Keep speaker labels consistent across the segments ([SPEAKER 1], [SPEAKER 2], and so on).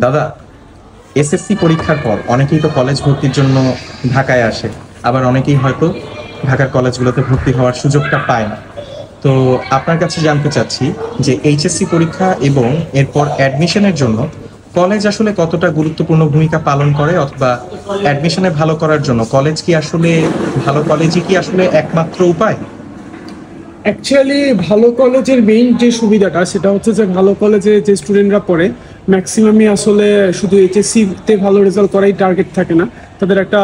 [SPEAKER 1] দাদা, এসএসসি পরীক্ষার পর অনেকেই তো কলেজ ভর্তির জন্য ঢাকায় আসে, আবার অনেকেই হয়তো ঢাকার কলেজগুলোতে ভর্তি হওয়ার সুযোগটা পায় না। তো আপনার কাছে জানতে চাচ্ছি যে এইচএসসি পরীক্ষা এবং এরপর অ্যাডমিশনের জন্য কলেজ আসলে কতটা গুরুত্বপূর্ণ ভূমিকা পালন করে, অথবা অ্যাডমিশনে ভালো করার জন্য কলেজ কি আসলে, ভালো কলেজই কি আসলে একমাত্র উপায়?
[SPEAKER 2] অ্যাকচুয়ালি ভালো কলেজের মেইন যে সুবিধাটা সেটা হচ্ছে যে ভালো কলেজে যে স্টুডেন্টরা পড়ে ম্যাক্সিমামই আসলে শুধু এইচএসসিতে ভালো রেজাল্ট করাই টার্গেট থাকে না। তাদের একটা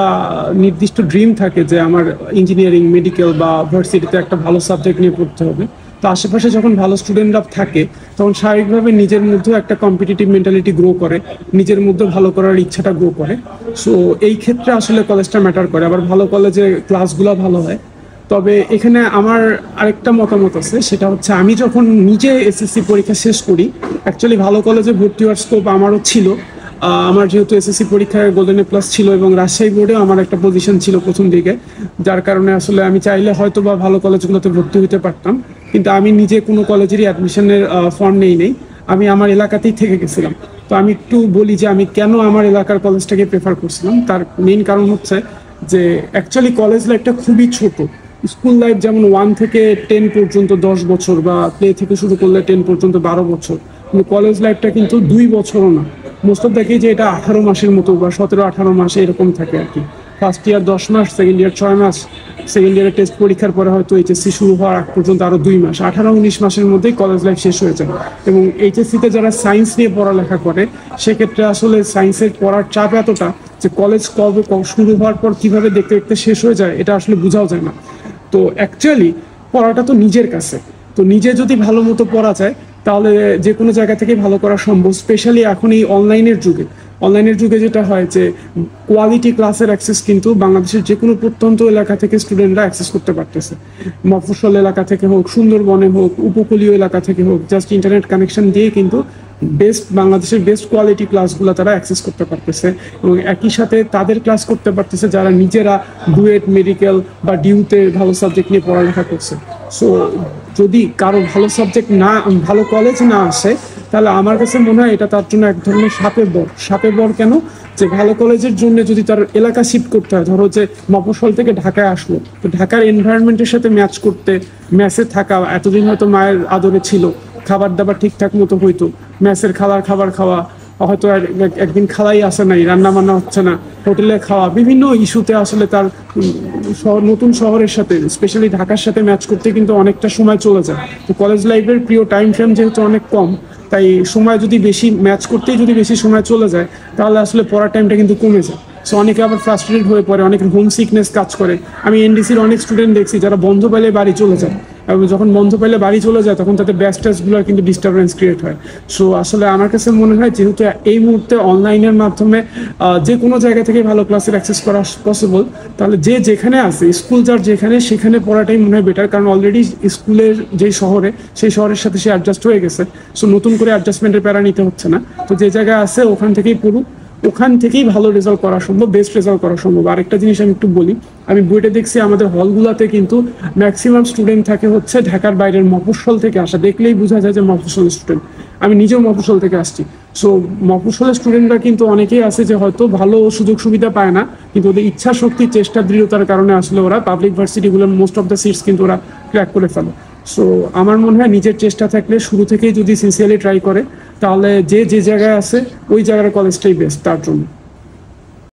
[SPEAKER 2] নির্দিষ্ট ড্রিম থাকে যে আমার ইঞ্জিনিয়ারিং, মেডিকেল বা ভার্সিটিতে একটা ভালো সাবজেক্ট নিয়ে পড়তে হবে। তো আশেপাশে যখন ভালো স্টুডেন্টরা থাকে তখন স্বাভাবিকভাবে নিজের মধ্যেও একটা কম্পিটিটিভ মেন্টালিটি গ্রো করে, নিজের মধ্যে ভালো করার ইচ্ছাটা গ্রো করে। সো এই ক্ষেত্রে আসলে কলেজটা ম্যাটার করে। আবার ভালো কলেজে ক্লাসগুলো ভালো হয়। তবে এখানে আমার আরেকটা মতামত আছে, সেটা হচ্ছে আমি যখন নিজে এসএসসি পরীক্ষা শেষ করি অ্যাকচুয়ালি ভালো কলেজে ভর্তি হওয়ার স্কোপ আমারও ছিল। আমার যেহেতু এসএসসি পরীক্ষায় গোল্ডেন এ প্লাস ছিল এবং রাজশাহী বোর্ডেও আমার একটা পজিশন ছিল প্রথম দিকে, যার কারণে আসলে আমি চাইলে হয়তো বা ভালো কলেজগুলোতে ভর্তি হতে পারতাম। কিন্তু আমি নিজে কোনো কলেজেরই অ্যাডমিশনের ফর্ম নেই, আমি আমার এলাকাতেই থেকে গেছিলাম। তো আমি একটু বলি যে আমি কেন আমার এলাকার কলেজটাকে প্রেফার করছিলাম। তার মেইন কারণ হচ্ছে যে অ্যাকচুয়ালি কলেজ লাইফটা খুবই ছোট। স্কুল লাইফ যেমন 1 থেকে 10 পর্যন্ত 10 বছর, বা প্লে থেকে শুরু করলে 10 পর্যন্ত 12 বছর, কিন্তু কলেজ লাইফটা কিন্তু 2 বছরও না। মোস্ট অফ দেখি যে এটা 18 মাসের মতো বা 17-18 মাসে এরকম থাকে আর কি। ফার্স্ট ইয়ার 10 মাস, সেকেন্ড ইয়ার 6 মাস, সেকেন্ড ইয়ারের টেস্ট পরীক্ষার পরে হয়তো এইচএসসি শুরু হওয়ার আগ পর্যন্ত আরো 2 মাস, 18-19 মাসের মধ্যেই কলেজ লাইফ শেষ হয়ে যায়। এবং এইচএসসিতে যারা সায়েন্স নিয়ে পড়ালেখা করে সেক্ষেত্রে আসলে সায়েন্সের পড়ার চাপ এতটা যে কলেজ কবে শুরু হওয়ার পর কিভাবে দেখতে দেখতে শেষ হয়ে যায় এটা আসলে বোঝাও যায় না। তো অ্যাকচুয়ালি পড়াটা তো নিজের কাছে, তো নিজে যদি ভালো মতো পড়া যায় তাহলে যে কোনো জায়গা থেকে ভালো করা সম্ভব। স্পেশালি এখন এই অনলাইনের যুগে যেটা হয় যে কোয়ালিটি ক্লাসের অ্যাক্সেস কিন্তু বাংলাদেশের যে কোনো প্রত্যন্ত এলাকা থেকে স্টুডেন্টরা অ্যাক্সেস করতে পারতেছে। মফস্বল এলাকা থেকে হোক, সুন্দরবনে হোক, উপকূলীয় এলাকা থেকে হোক, জাস্ট ইন্টারনেট কানেকশন দিয়ে কিন্তু বাংলাদেশের বেস্ট কোয়ালিটি ক্লাসগুলো তারা অ্যাক্সেস করতে পারতেছে। এবং একই সাথে তাদের ক্লাস করতে পারতেছে যারা নিজেরা ডুয়েট, মেডিকেল বা ডিউতে ভালো সাবজেক্ট নিয়ে পড়ালেখা করছে। সো যদি কারো ভালো সাবজেক্ট না, ভালো কলেজ না আসে, তাহলে আমার কাছে মনে হয় এটা তার জন্য এক ধরনের সাপে বর কেন, যে ভালো কলেজের জন্য যদি তার এলাকা শিফট করতে হয়, ধরো যে মফস্বল থেকে ঢাকায় আসলো, তো ঢাকার এনভায়রনমেন্টের সাথে ম্যাচ করতে মেসে থাকা, এতদিন হয়তো মায়ের আদরে ছিল, খাবার দাবার ঠিকঠাক মতো হইতো, মেসের খাবার খাওয়া, হয়তো একদিন খালাই আসে নাই, রান্না বান্না হচ্ছে না, হোটেলে খাওয়া, বিভিন্ন ইস্যুতে আসলে তার নতুন শহরের সাথে স্পেশালি ঢাকার সাথে ম্যাচ করতে কিন্তু অনেকটা সময় চলে যায়। তো কলেজ লাইফের প্রিয় টাইম ফ্রেম যেহেতু অনেক কম, তাই সময় যদি বেশি ম্যাচ করতেই যদি বেশি সময় চলে যায় তাহলে আসলে পড়ার টাইমটা কিন্তু কমে যায়। সো অনেকে আবার ফ্রাস্ট্রেটেড হয়ে পড়ে, অনেকের হোম সিকনেস কাজ করে। আমি এনডিসির অনেক স্টুডেন্ট দেখছি যারা বন্ধ পেলে বাড়ি চলে যায়, এবং যখন বন্ধ পেলে বাড়ি চলে যায় তখন তাদের ব্যাচ টেস্টগুলোর কিন্তু ডিস্টারবেন্স ক্রিয়েট হয়। সো আসলে আমার কাছে মনে হয় যেহেতু এই মুহূর্তে অনলাইনের মাধ্যমে যে কোনো জায়গা থেকে ভালো ক্লাসের অ্যাক্সেস করা পসিবল, তাহলে যে যেখানে আছে, স্কুল যার যেখানে, সেখানে পড়াটাই মনে হয় বেটার। কারণ অলরেডি স্কুলের যে শহরে, সেই শহরের সাথে সে অ্যাডজাস্ট হয়ে গেছে। সো নতুন করে অ্যাডজাস্টমেন্টের প্যারা নিতে হচ্ছে না। তো যে জায়গায় আছে ওখান থেকেই পড়ুক, ওখান থেকেই ভালো রেজাল্ট করা সম্ভব, বেস্ট রেজাল্ট করা সম্ভব। আরেকটা জিনিস আমি একটু বলি, আমি বইটা দেখছি আমাদের হলগুলোতে কিন্তু ম্যাক্সিমাম স্টুডেন্ট থাকে হচ্ছে ঢাকার বাইরের মফস্বল থেকে আসা। দেখলেই বোঝা যায় যে মফস্বল স্টুডেন্ট। আমি নিজেও মফস্বল থেকে আসছি। সো মফস্বলের স্টুডেন্টরা কিন্তু অনেকেই আছে যে হয়তো ভালো সুযোগ সুবিধা পায় না, কিন্তু ওদের ইচ্ছা শক্তি, চেষ্টা, দৃঢ়তার কারণে আসলে ওরা পাবলিক ভার্সিটিগুলোর মোস্ট অফ দ্য সিটস কিন্তু ওরা ক্র্যাক করে ফেলে। সো আমার মনে হয় নিজের চেষ্টা থাকলে, শুরু থেকেই যদি সিনসিয়ারলি ট্রাই করে, তাহলে যে যে জায়গায় আছে ওই জায়গার কলেজটাই বেস্ট তার জন্য।